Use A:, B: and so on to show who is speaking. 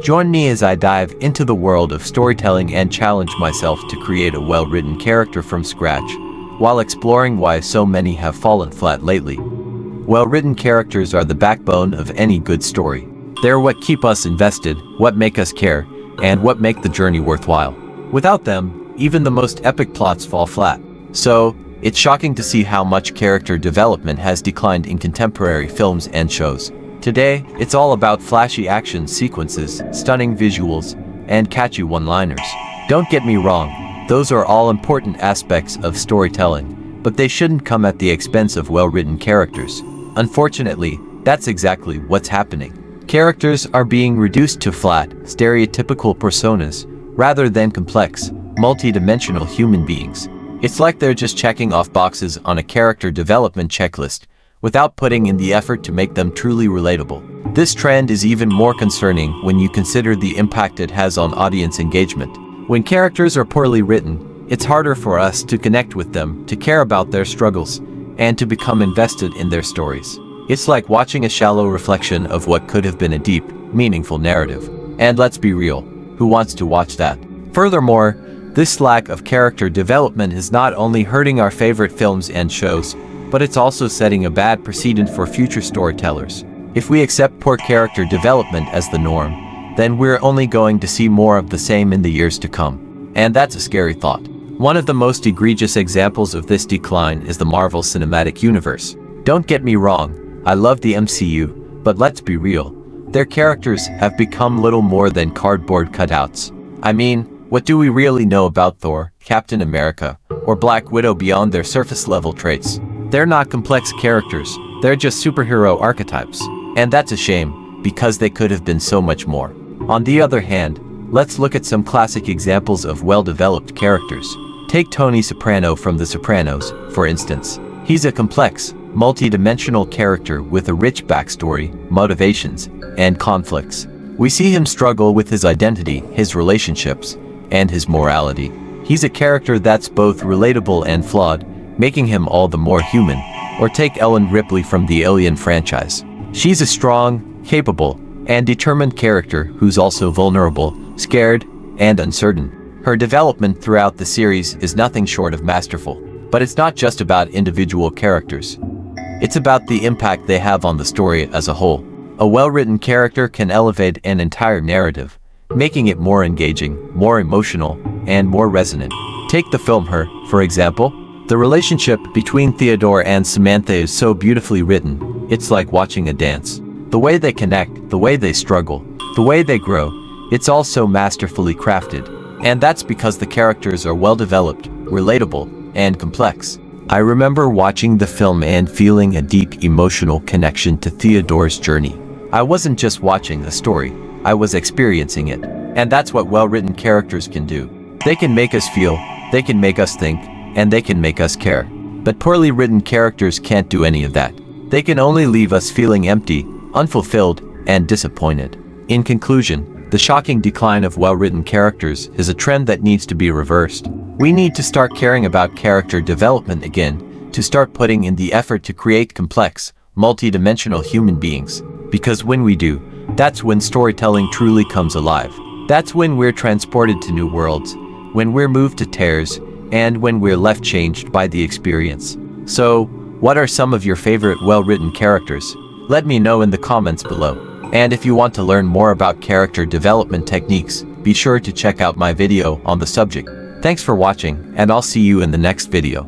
A: Join me as I dive into the world of storytelling and challenge myself to create a well-written character from scratch, while exploring why so many have fallen flat lately. Well-written characters are the backbone of any good story. They're what keep us invested, what make us care, and what make the journey worthwhile. Without them, even the most epic plots fall flat. So, it's shocking to see how much character development has declined in contemporary films and shows. Today, it's all about flashy action sequences, stunning visuals, and catchy one-liners. Don't get me wrong, those are all important aspects of storytelling, but they shouldn't come at the expense of well-written characters. Unfortunately, that's exactly what's happening. Characters are being reduced to flat, stereotypical personas, rather than complex, multi-dimensional human beings. It's like they're just checking off boxes on a character development checklist, without putting in the effort to make them truly relatable. This trend is even more concerning when you consider the impact it has on audience engagement. When characters are poorly written, it's harder for us to connect with them, to care about their struggles, and to become invested in their stories. It's like watching a shallow reflection of what could have been a deep, meaningful narrative. And let's be real, who wants to watch that? Furthermore, this lack of character development is not only hurting our favorite films and shows, but it's also setting a bad precedent for future storytellers. If we accept poor character development as the norm, then we're only going to see more of the same in the years to come. And that's a scary thought. One of the most egregious examples of this decline is the Marvel Cinematic Universe. Don't get me wrong, I love the MCU, but let's be real. Their characters have become little more than cardboard cutouts. I mean, what do we really know about Thor, Captain America, or Black Widow beyond their surface-level traits? They're not complex characters, they're just superhero archetypes. And that's a shame, because they could have been so much more. On the other hand, let's look at some classic examples of well-developed characters. Take Tony Soprano from The Sopranos, for instance. He's a complex, multi-dimensional character with a rich backstory, motivations, and conflicts. We see him struggle with his identity, his relationships, and his morality. He's a character that's both relatable and flawed, making him all the more human. Or take Ellen Ripley from the Alien franchise. She's a strong, capable, and determined character who's also vulnerable, scared, and uncertain. Her development throughout the series is nothing short of masterful. But it's not just about individual characters. It's about the impact they have on the story as a whole. A well-written character can elevate an entire narrative, making it more engaging, more emotional, and more resonant. Take the film Her, for example. The relationship between Theodore and Samantha is so beautifully written, it's like watching a dance. The way they connect, the way they struggle, the way they grow, it's all so masterfully crafted. And that's because the characters are well-developed, relatable, and complex. I remember watching the film and feeling a deep emotional connection to Theodore's journey. I wasn't just watching a story, I was experiencing it. And that's what well-written characters can do. They can make us feel, they can make us think, and they can make us care. But poorly written characters can't do any of that. They can only leave us feeling empty, unfulfilled, and disappointed. In conclusion, the shocking decline of well-written characters is a trend that needs to be reversed. We need to start caring about character development again, to start putting in the effort to create complex, multi-dimensional human beings. Because when we do, that's when storytelling truly comes alive. That's when we're transported to new worlds, when we're moved to tears, and when we're left changed by the experience. So, what are some of your favorite well-written characters? Let me know in the comments below. And if you want to learn more about character development techniques, be sure to check out my video on the subject. Thanks for watching, and I'll see you in the next video.